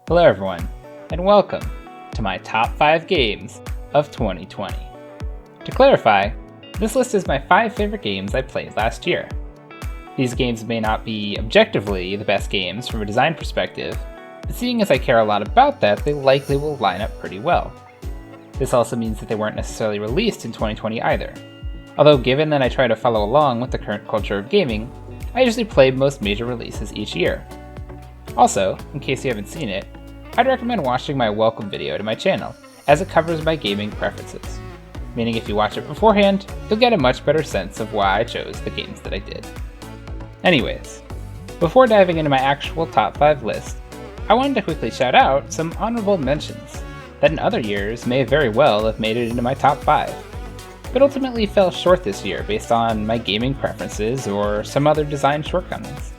Hello everyone, and welcome to my top 5 games of 2020. To clarify, this list is my 5 favorite games I played last year. These games may not be objectively the best games from a design perspective, but seeing as I care a lot about that, they likely will line up pretty well. This also means that they weren't necessarily released in 2020 either. Although given that I try to follow along with the current culture of gaming, I usually play most major releases each year. Also, in case you haven't seen it, I'd recommend watching my welcome video to my channel, as it covers my gaming preferences. Meaning if you watch it beforehand, you'll get a much better sense of why I chose the games that I did. Anyways, before diving into my actual top 5 list, I wanted to quickly shout out some honorable mentions that in other years may very well have made it into my top 5, but ultimately fell short this year based on my gaming preferences or some other design shortcomings.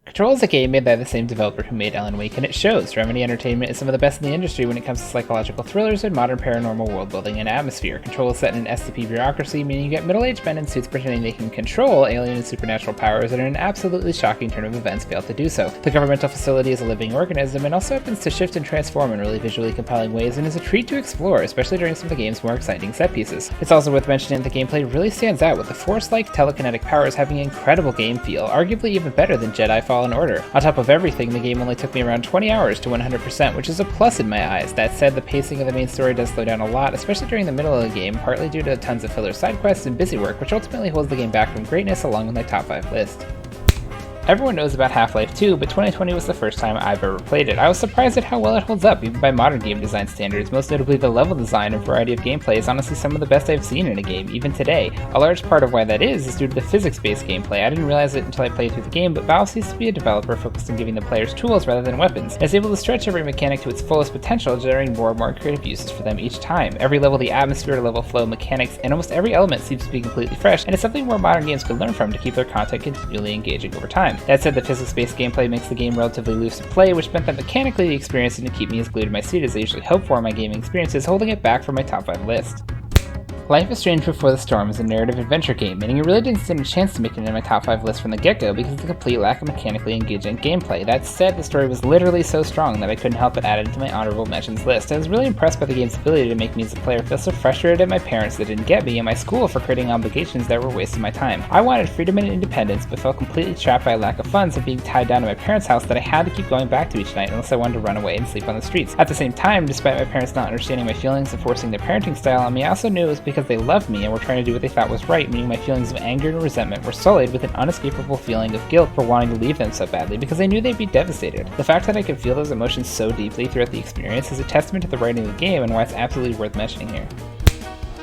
Control is a game made by the same developer who made Alan Wake, and it shows. Remedy Entertainment is some of the best in the industry when it comes to psychological thrillers and modern paranormal world building and atmosphere. Control is set in an SCP bureaucracy, meaning you get middle-aged men in suits pretending they can control alien and supernatural powers, and in an absolutely shocking turn of events fail to do so. The governmental facility is a living organism and also happens to shift and transform in really visually compelling ways, and is a treat to explore, especially during some of the game's more exciting set pieces. It's also worth mentioning that the gameplay really stands out, with the Force-like telekinetic powers having an incredible game feel, arguably even better than Jedi Fallen Order. On top of everything, the game only took me around 20 hours to 100%, which is a plus in my eyes. That said, the pacing of the main story does slow down a lot, especially during the middle of the game, partly due to tons of filler side quests and busy work, which ultimately holds the game back from greatness along with my top 5 list. Everyone knows about Half-Life 2, but 2020 was the first time I've ever played it. I was surprised at how well it holds up, even by modern game design standards. Most notably, the level design and variety of gameplay is honestly some of the best I've seen in a game, even today. A large part of why that is due to the physics-based gameplay. I didn't realize it until I played through the game, but Valve seems to be a developer focused on giving the players tools rather than weapons, and is able to stretch every mechanic to its fullest potential, generating more and more creative uses for them each time. Every level, the atmosphere, level flow, mechanics, and almost every element seems to be completely fresh, and it's something more modern games could learn from to keep their content continually engaging over time. That said, the physics-based gameplay makes the game relatively loose to play, which meant that mechanically the experience didn't keep me as glued to my seat as I usually hope for in my gaming experiences, holding it back from my top 5 list. Life is Strange Before the Storm is a narrative adventure game, meaning it really didn't stand a chance to make it into my top 5 list from the get-go because of the complete lack of mechanically engaging gameplay. That said, the story was literally so strong that I couldn't help but add it to my honorable mentions list. I was really impressed by the game's ability to make me as a player feel so frustrated at my parents that didn't get me, and my school for creating obligations that were wasting my time. I wanted freedom and independence, but felt completely trapped by a lack of funds and being tied down to my parents' house that I had to keep going back to each night unless I wanted to run away and sleep on the streets. At the same time, despite my parents not understanding my feelings and forcing their parenting style on me, I also knew it was because they loved me and were trying to do what they thought was right, meaning my feelings of anger and resentment were sullied with an unescapable feeling of guilt for wanting to leave them so badly because I knew they'd be devastated. The fact that I could feel those emotions so deeply throughout the experience is a testament to the writing of the game and why it's absolutely worth mentioning here.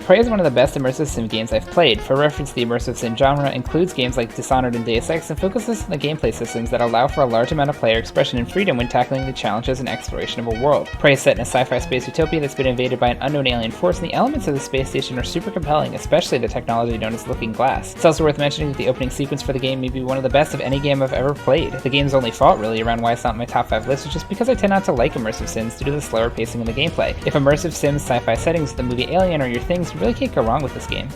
Prey is one of the best immersive sim games I've played. For reference, the immersive sim genre includes games like Dishonored and Deus Ex and focuses on the gameplay systems that allow for a large amount of player expression and freedom when tackling the challenges and exploration of a world. Prey is set in a sci-fi space utopia that's been invaded by an unknown alien force, and the elements of the space station are super compelling, especially the technology known as Looking Glass. It's also worth mentioning that the opening sequence for the game may be one of the best of any game I've ever played. The game's only fault really around why it's not in my top 5 list is just because I tend not to like immersive sims due to the slower pacing of the gameplay. If immersive sims, sci-fi settings, the movie Alien are your things, you really can't go wrong with this game.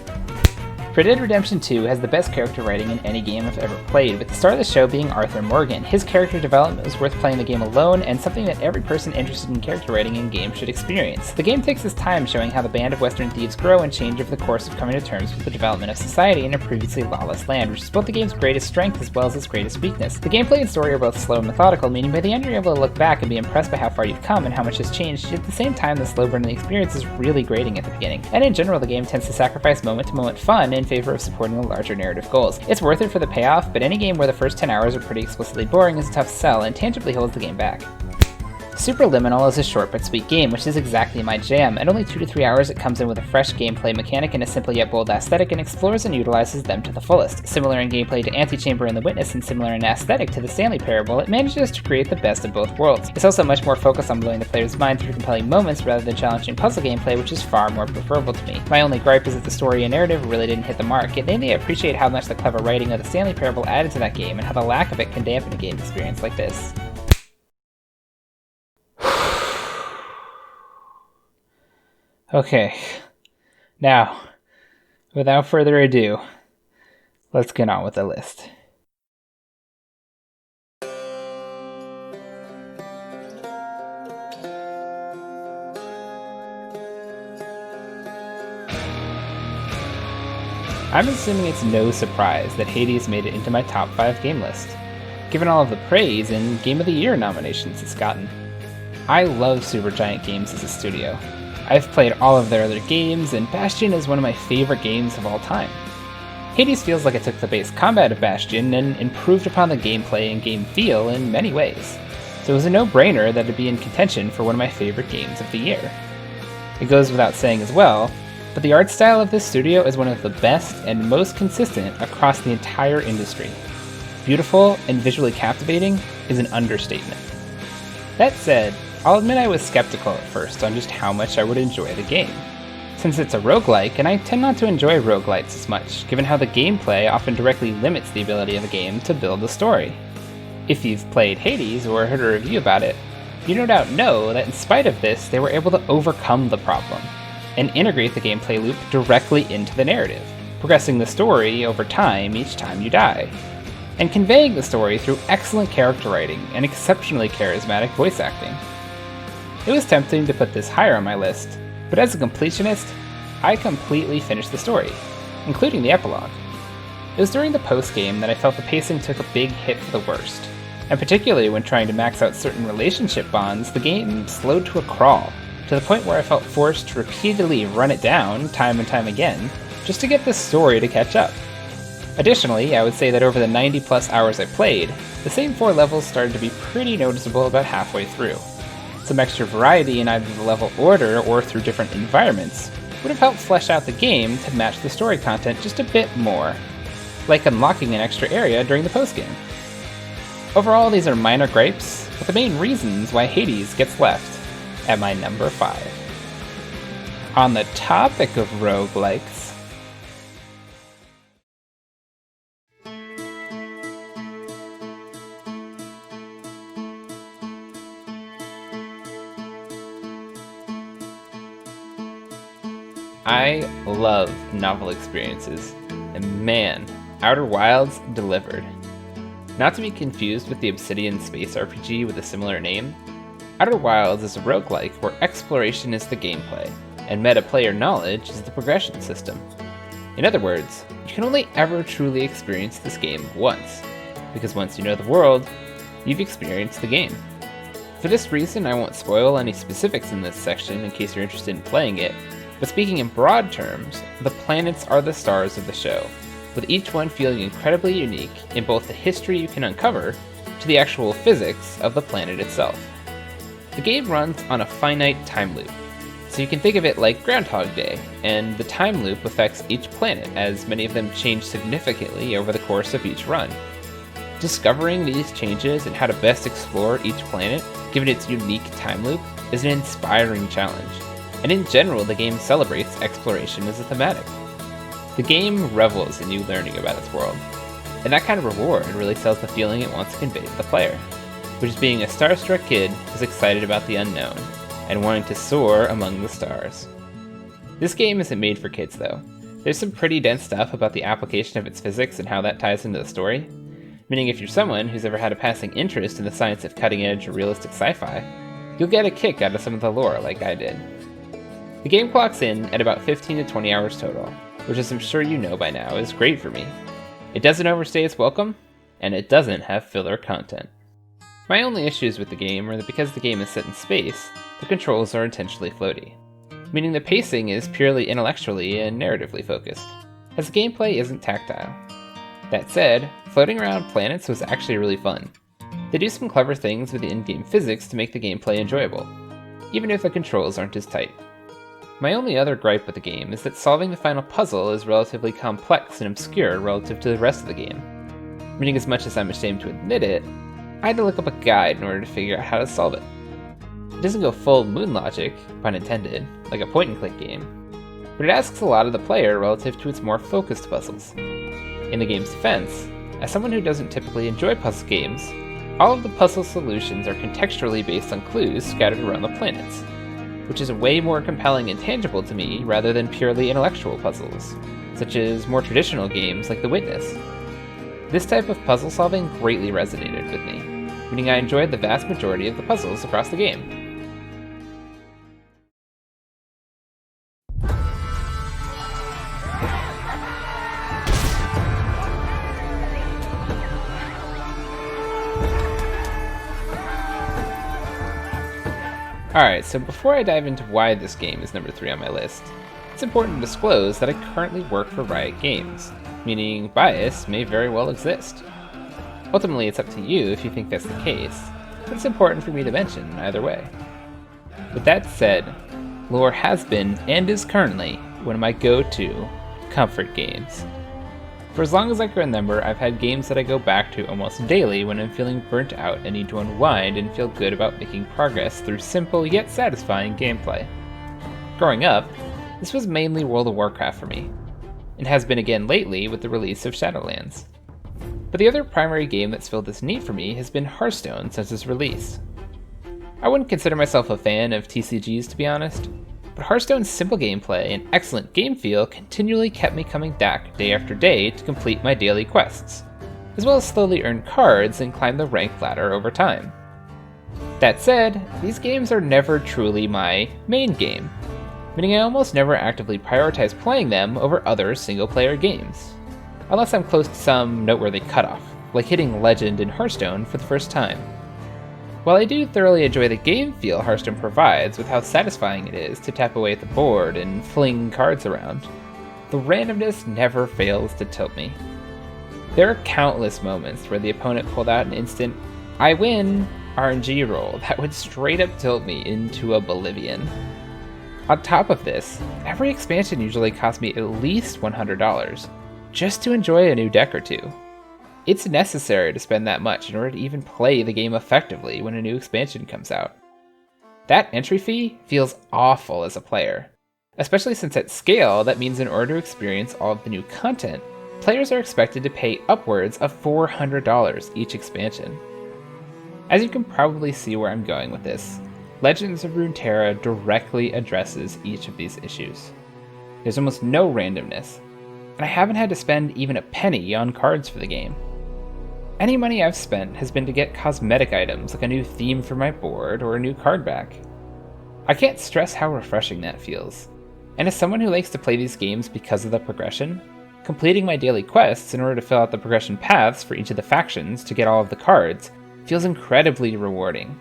Red Dead Redemption 2 has the best character writing in any game I've ever played, with the star of the show being Arthur Morgan. His character development was worth playing the game alone, and something that every person interested in character writing in games should experience. The game takes its time showing how the band of Western thieves grow and change over the course of coming to terms with the development of society in a previously lawless land, which is both the game's greatest strength as well as its greatest weakness. The gameplay and story are both slow and methodical, meaning by the end you're able to look back and be impressed by how far you've come and how much has changed, yet at the same time the slow burn of the experience is really grating at the beginning. And in general, the game tends to sacrifice moment-to-moment fun in favor of supporting the larger narrative goals. It's worth it for the payoff, but any game where the first 10 hours are pretty explicitly boring is a tough sell and tangibly holds the game back. Superliminal is a short but sweet game, which is exactly my jam. At only 2 to 3 hours, it comes in with a fresh gameplay mechanic and a simple yet bold aesthetic and explores and utilizes them to the fullest. Similar in gameplay to Antechamber and The Witness and similar in aesthetic to the Stanley Parable, it manages to create the best of both worlds. It's also much more focused on blowing the player's mind through compelling moments rather than challenging puzzle gameplay, which is far more preferable to me. My only gripe is that the story and narrative really didn't hit the mark, yet mainly I appreciate how much the clever writing of the Stanley Parable added to that game and how the lack of it can dampen a game experience like this. Okay, now, without further ado, let's get on with the list. I'm assuming it's no surprise that Hades made it into my top 5 game list, given all of the praise and Game of the Year nominations it's gotten. I love Supergiant Games as a studio. I've played all of their other games, and Bastion is one of my favorite games of all time. Hades feels like it took the base combat of Bastion and improved upon the gameplay and game feel in many ways, so it was a no-brainer that it'd be in contention for one of my favorite games of the year. It goes without saying as well, but the art style of this studio is one of the best and most consistent across the entire industry. Beautiful and visually captivating is an understatement. That said, I'll admit I was skeptical at first on just how much I would enjoy the game, since it's a roguelike and I tend not to enjoy roguelites as much, given how the gameplay often directly limits the ability of a game to build a story. If you've played Hades or heard a review about it, you no doubt know that in spite of this, they were able to overcome the problem and integrate the gameplay loop directly into the narrative, progressing the story over time each time you die, and conveying the story through excellent character writing and exceptionally charismatic voice acting. It was tempting to put this higher on my list, but as a completionist, I completely finished the story, including the epilogue. It was during the post-game that I felt the pacing took a big hit for the worst, and particularly when trying to max out certain relationship bonds, the game slowed to a crawl, to the point where I felt forced to repeatedly run it down time and time again, just to get the story to catch up. Additionally, I would say that over the 90 plus hours I played, the same 4 levels started to be pretty noticeable about halfway through. Some extra variety in either the level order or through different environments would have helped flesh out the game to match the story content just a bit more, like unlocking an extra area during the postgame. Overall, these are minor gripes, but the main reasons why Hades gets left at my number 5. On the topic of roguelikes, I love novel experiences, and man, Outer Wilds delivered. Not to be confused with the Obsidian space RPG with a similar name, Outer Wilds is a roguelike where exploration is the gameplay, and meta-player knowledge is the progression system. In other words, you can only ever truly experience this game once, because once you know the world, you've experienced the game. For this reason, I won't spoil any specifics in this section in case you're interested in playing it, but speaking in broad terms, the planets are the stars of the show, with each one feeling incredibly unique in both the history you can uncover to the actual physics of the planet itself. The game runs on a finite time loop, so you can think of it like Groundhog Day, and the time loop affects each planet as many of them change significantly over the course of each run. Discovering these changes and how to best explore each planet, given its unique time loop, is an inspiring challenge, and in general the game celebrates exploration as a thematic. The game revels in you learning about its world, and that kind of reward really sells the feeling it wants to convey to the player, which is being a starstruck kid who's excited about the unknown, and wanting to soar among the stars. This game isn't made for kids though. There's some pretty dense stuff about the application of its physics and how that ties into the story, meaning if you're someone who's ever had a passing interest in the science of cutting-edge or realistic sci-fi, you'll get a kick out of some of the lore like I did. The game clocks in at about 15 to 20 hours total, which as I'm sure you know by now is great for me. It doesn't overstay its welcome, and it doesn't have filler content. My only issues with the game are that because the game is set in space, the controls are intentionally floaty, meaning the pacing is purely intellectually and narratively focused, as the gameplay isn't tactile. That said, floating around planets was actually really fun. They do some clever things with the in-game physics to make the gameplay enjoyable, even if the controls aren't as tight. My only other gripe with the game is that solving the final puzzle is relatively complex and obscure relative to the rest of the game, meaning as much as I'm ashamed to admit it, I had to look up a guide in order to figure out how to solve it. It doesn't go full moon logic, pun intended, like a point-and-click game, but it asks a lot of the player relative to its more focused puzzles. In the game's defense, as someone who doesn't typically enjoy puzzle games, all of the puzzle solutions are contextually based on clues scattered around the planets, which is way more compelling and tangible to me rather than purely intellectual puzzles, such as more traditional games like The Witness. This type of puzzle solving greatly resonated with me, meaning I enjoyed the vast majority of the puzzles across the game. Alright, so before I dive into why this game is number 3 on my list, it's important to disclose that I currently work for Riot Games, meaning bias may very well exist. Ultimately, it's up to you if you think that's the case, but it's important for me to mention either way. With that said, Lore has been, and is currently, one of my go-to comfort games. For as long as I can remember, I've had games that I go back to almost daily when I'm feeling burnt out and need to unwind and feel good about making progress through simple yet satisfying gameplay. Growing up, this was mainly World of Warcraft for me, and has been again lately with the release of Shadowlands. But the other primary game that's filled this need for me has been Hearthstone since its release. I wouldn't consider myself a fan of TCGs to be honest, but Hearthstone's simple gameplay and excellent game feel continually kept me coming back day after day to complete my daily quests, as well as slowly earn cards and climb the rank ladder over time. That said, these games are never truly my main game, meaning I almost never actively prioritize playing them over other single-player games, unless I'm close to some noteworthy cutoff, like hitting Legend in Hearthstone for the first time. While I do thoroughly enjoy the game feel Hearthstone provides with how satisfying it is to tap away at the board and fling cards around, the randomness never fails to tilt me. There are countless moments where the opponent pulled out an instant "I win" RNG roll that would straight up tilt me into oblivion. On top of this, every expansion usually costs me at least $100, just to enjoy a new deck or two. It's necessary to spend that much in order to even play the game effectively when a new expansion comes out. That entry fee feels awful as a player, especially since at scale that means in order to experience all of the new content, players are expected to pay upwards of $400 each expansion. As you can probably see where I'm going with this, Legends of Runeterra directly addresses each of these issues. There's almost no randomness, and I haven't had to spend even a penny on cards for the game. Any money I've spent has been to get cosmetic items like a new theme for my board or a new card back. I can't stress how refreshing that feels, and as someone who likes to play these games because of the progression, completing my daily quests in order to fill out the progression paths for each of the factions to get all of the cards feels incredibly rewarding.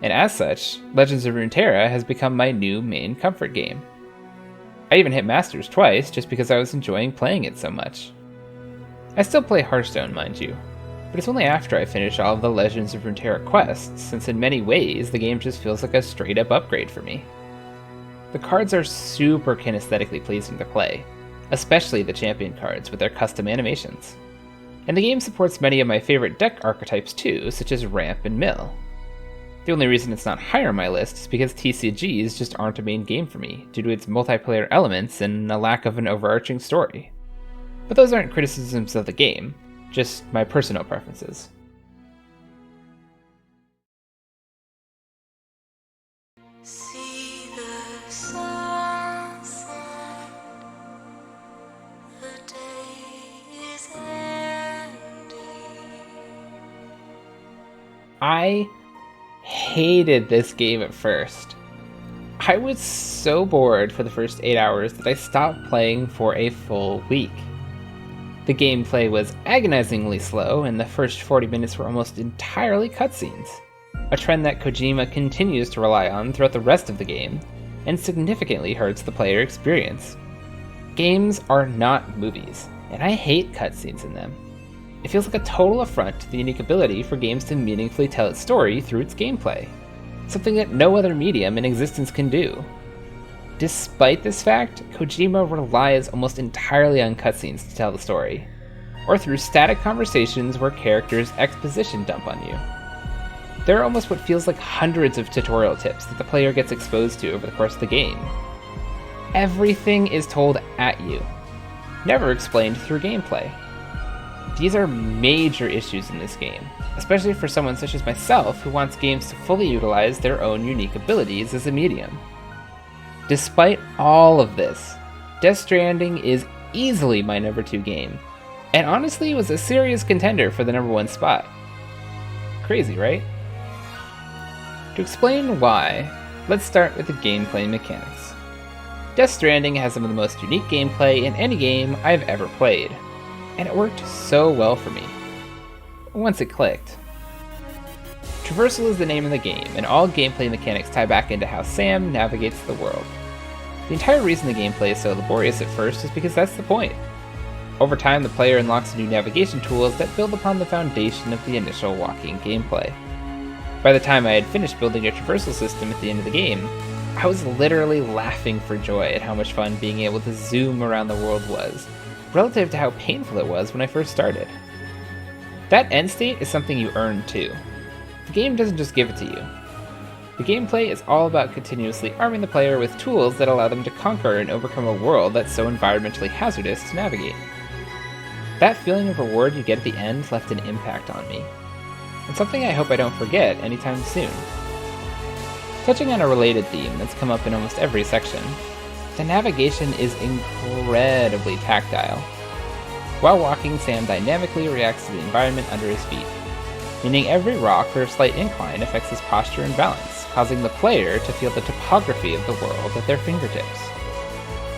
And as such, Legends of Runeterra has become my new main comfort game. I even hit Masters twice just because I was enjoying playing it so much. I still play Hearthstone, mind you, but it's only after I finish all of the Legends of Runeterra quests, since in many ways the game just feels like a straight up upgrade for me. The cards are super kinesthetically pleasing to play, especially the champion cards with their custom animations. And the game supports many of my favorite deck archetypes too, such as Ramp and Mill. The only reason it's not higher on my list is because TCGs just aren't a main game for me, due to its multiplayer elements and a lack of an overarching story. But those aren't criticisms of the game, just my personal preferences. See the sunset, the day is ending. I hated this game at first. I was so bored for the first 8 hours that I stopped playing for a full week. The gameplay was agonizingly slow, and the first 40 minutes were almost entirely cutscenes, a trend that Kojima continues to rely on throughout the rest of the game, and significantly hurts the player experience. Games are not movies, and I hate cutscenes in them. It feels like a total affront to the unique ability for games to meaningfully tell its story through its gameplay, something that no other medium in existence can do. Despite this fact, Kojima relies almost entirely on cutscenes to tell the story, or through static conversations where characters exposition dump on you. There are almost what feels like hundreds of tutorial tips that the player gets exposed to over the course of the game. Everything is told at you, never explained through gameplay. These are major issues in this game, especially for someone such as myself who wants games to fully utilize their own unique abilities as a medium. Despite all of this, Death Stranding is easily my number 2 game, and honestly was a serious contender for the number 1 spot. Crazy, right? To explain why, let's start with the gameplay mechanics. Death Stranding has some of the most unique gameplay in any game I've ever played, and it worked so well for me. Once it clicked. Traversal is the name of the game, and all gameplay mechanics tie back into how Sam navigates the world. The entire reason the gameplay is so laborious at first is because that's the point. Over time, the player unlocks new navigation tools that build upon the foundation of the initial walking gameplay. By the time I had finished building a traversal system at the end of the game, I was literally laughing for joy at how much fun being able to zoom around the world was, relative to how painful it was when I first started. That end state is something you earn too. The game doesn't just give it to you. The gameplay is all about continuously arming the player with tools that allow them to conquer and overcome a world that's so environmentally hazardous to navigate. That feeling of reward you get at the end left an impact on me, and something I hope I don't forget anytime soon. Touching on a related theme that's come up in almost every section, the navigation is incredibly tactile. While walking, Sam dynamically reacts to the environment under his feet, meaning every rock or slight incline affects his posture and balance, causing the player to feel the topography of the world at their fingertips.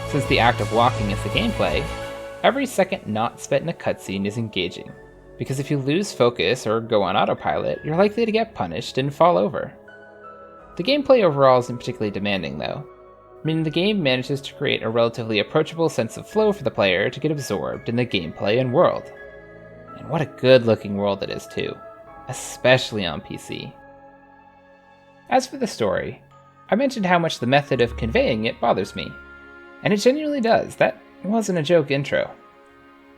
Since the act of walking is the gameplay, every second not spent in a cutscene is engaging, because if you lose focus or go on autopilot, you're likely to get punished and fall over. The gameplay overall isn't particularly demanding though, meaning the game manages to create a relatively approachable sense of flow for the player to get absorbed in the gameplay and world. And what a good looking world it is too, especially on PC. As for the story, I mentioned how much the method of conveying it bothers me, and it genuinely does. That wasn't a joke intro.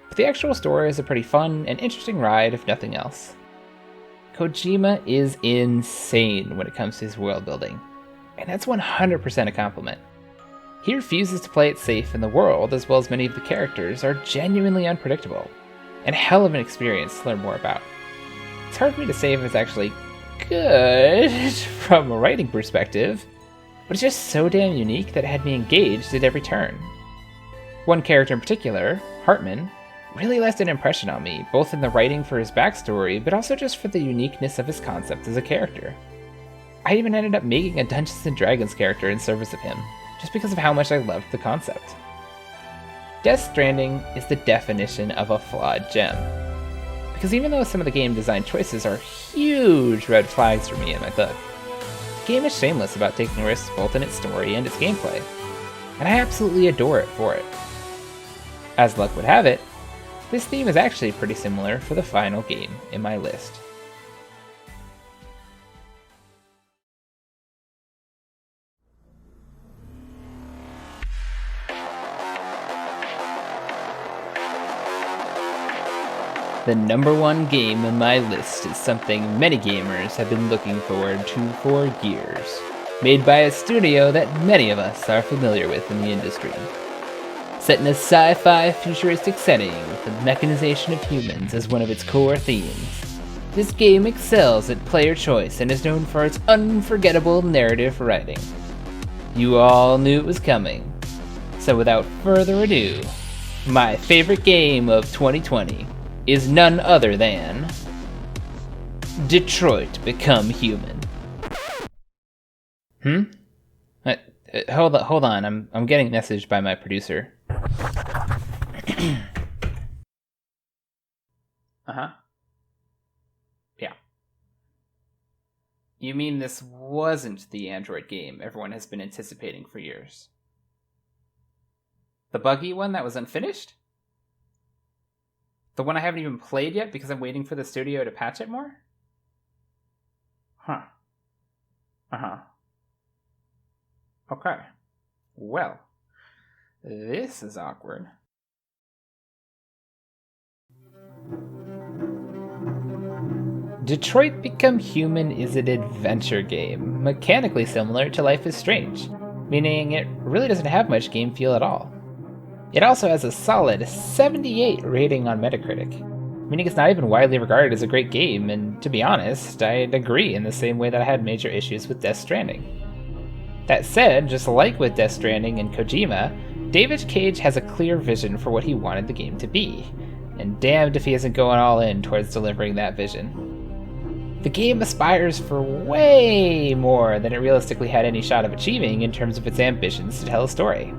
But the actual story is a pretty fun and interesting ride if nothing else. Kojima is insane when it comes to his world building, and that's 100% a compliment. He refuses to play it safe, and the world, as well as many of the characters, are genuinely unpredictable, and a hell of an experience to learn more about. It's hard for me to say if it's actually good from a writing perspective, but it's just so damn unique that it had me engaged at every turn. One character in particular, Hartman, really left an impression on me, both in the writing for his backstory, but also just for the uniqueness of his concept as a character. I even ended up making a Dungeons & Dragons character in service of him, just because of how much I loved the concept. Death Stranding is the definition of a flawed gem. Because even though some of the game design choices are huge red flags for me in my book, the game is shameless about taking risks both in its story and its gameplay, and I absolutely adore it for it. As luck would have it, this theme is actually pretty similar for the final game in my list. The number one game in my list is something many gamers have been looking forward to for years, made by a studio that many of us are familiar with in the industry. Set in a sci-fi futuristic setting with the mechanization of humans as one of its core themes, this game excels at player choice and is known for its unforgettable narrative writing. You all knew it was coming, so without further ado, my favorite game of 2020 is none other than Detroit Become Human. Hold on. I'm getting messaged by my producer. Yeah. You mean this wasn't the Android game everyone has been anticipating for years? The buggy one that was unfinished? The one I haven't even played yet because I'm waiting for the studio to patch it more? Okay. Well, this is awkward. Detroit Become Human is an adventure game, mechanically similar to Life is Strange, meaning it really doesn't have much game feel at all. It also has a solid 78 rating on Metacritic, meaning it's not even widely regarded as a great game, and to be honest, I'd agree in the same way that I had major issues with Death Stranding. That said, just like with Death Stranding and Kojima, David Cage has a clear vision for what he wanted the game to be, and damned if he isn't going all in towards delivering that vision. The game aspires for way more than it realistically had any shot of achieving in terms of its ambitions to tell a story.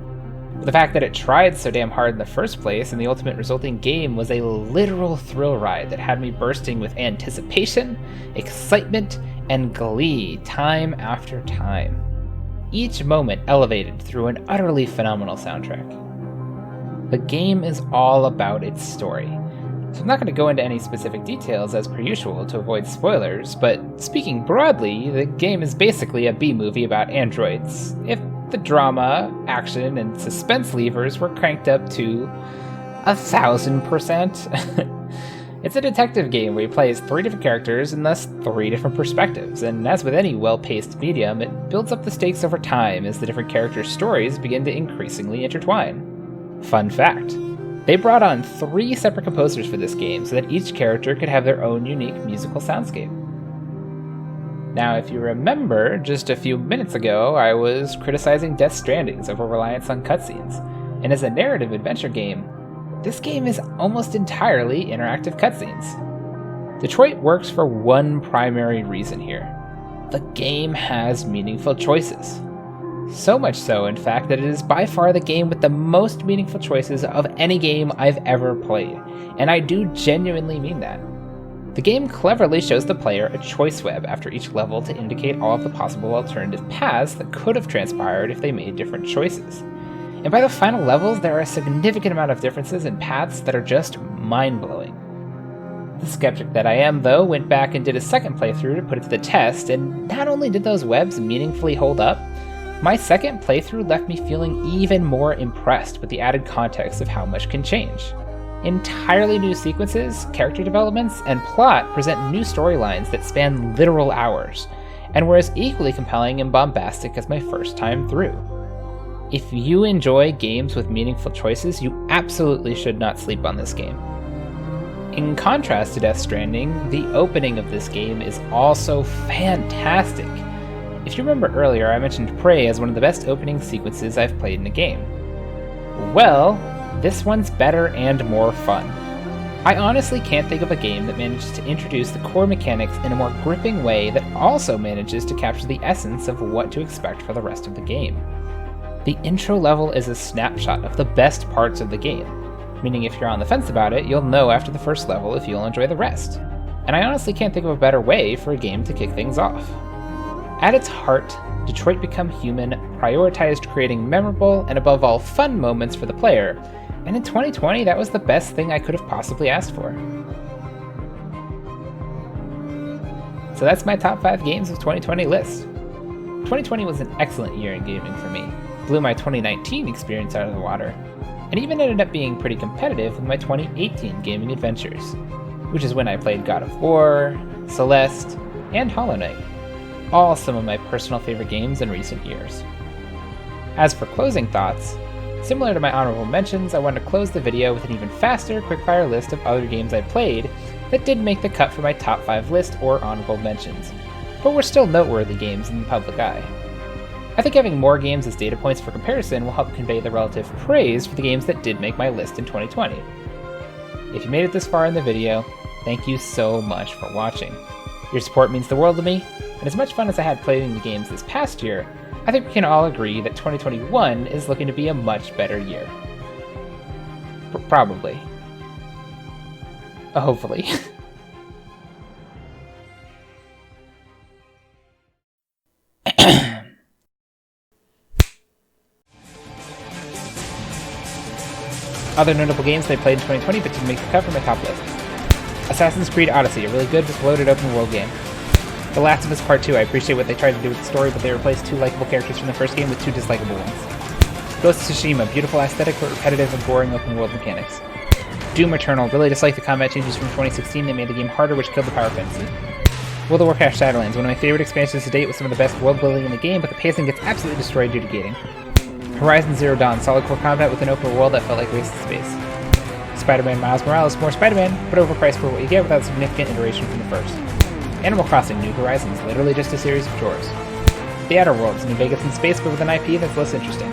But the fact that it tried so damn hard in the first place and the ultimate resulting game was a literal thrill ride that had me bursting with anticipation, excitement, and glee time after time. Each moment elevated through an utterly phenomenal soundtrack. The game is all about its story, so I'm not going to go into any specific details as per usual to avoid spoilers, but speaking broadly, the game is basically a B-movie about androids, if the drama, action, and suspense levers were cranked up to 1,000%. It's a detective game where you play as 3 different characters and thus 3 different perspectives, and as with any well-paced medium, it builds up the stakes over time as the different characters' stories begin to increasingly intertwine. Fun fact, they brought on 3 separate composers for this game so that each character could have their own unique musical soundscape. Now, if you remember, just a few minutes ago, I was criticizing Death Stranding's over-reliance on cutscenes, and as a narrative adventure game, this game is almost entirely interactive cutscenes. Detroit works for one primary reason here. The game has meaningful choices. So much so, in fact, that it is by far the game with the most meaningful choices of any game I've ever played, and I do genuinely mean that. The game cleverly shows the player a choice web after each level to indicate all of the possible alternative paths that could have transpired if they made different choices. And by the final levels, there are a significant amount of differences in paths that are just mind-blowing. The skeptic that I am, though, went back and did a second playthrough to put it to the test, and not only did those webs meaningfully hold up, my second playthrough left me feeling even more impressed with the added context of how much can change. Entirely new sequences, character developments, and plot present new storylines that span literal hours, and were as equally compelling and bombastic as my first time through. If you enjoy games with meaningful choices, you absolutely should not sleep on this game. In contrast to Death Stranding, the opening of this game is also fantastic. If you remember earlier, I mentioned Prey as one of the best opening sequences I've played in a game. Well, this one's better and more fun. I honestly can't think of a game that manages to introduce the core mechanics in a more gripping way that also manages to capture the essence of what to expect for the rest of the game. The intro level is a snapshot of the best parts of the game, meaning if you're on the fence about it, you'll know after the first level if you'll enjoy the rest. And I honestly can't think of a better way for a game to kick things off. At its heart, Detroit Become Human prioritized creating memorable and above all fun moments for the player, and in 2020 that was the best thing I could have possibly asked for. So that's my top 5 games of 2020 list. 2020 was an excellent year in gaming for me, blew my 2019 experience out of the water, and even ended up being pretty competitive with my 2018 gaming adventures, which is when I played God of War, Celeste, and Hollow Knight, all some of my personal favorite games in recent years. As for closing thoughts, similar to my honorable mentions, I want to close the video with an even faster quickfire list of other games I played that didn't make the cut for my top 5 list or honorable mentions, but were still noteworthy games in the public eye. I think having more games as data points for comparison will help convey the relative praise for the games that did make my list in 2020. If you made it this far in the video, thank you so much for watching. Your support means the world to me, and as much fun as I had playing the games this past year, I think we can all agree that 2021 is looking to be a much better year. Probably. Hopefully. Other notable games I played in 2020 but didn't make the cut from my top list. Assassin's Creed Odyssey, a really good, just bloated open world game. The Last of Us Part 2, I appreciate what they tried to do with the story, but they replaced 2 likable characters from the first game with 2 dislikable ones. Ghost of Tsushima, beautiful aesthetic but repetitive and boring open world mechanics. Doom Eternal, really disliked the combat changes from 2016 that made the game harder, which killed the power fantasy. World of Warcraft Shadowlands, one of my favorite expansions to date with some of the best world building in the game, but the pacing gets absolutely destroyed due to gating. Horizon Zero Dawn, solid core combat with an open world that felt like wasted space. Spider-Man Miles Morales, more Spider-Man, but overpriced for what you get without significant iteration from the first. Animal Crossing New Horizons, literally just a series of chores. The Outer Worlds, New Vegas in space but with an IP that's less interesting.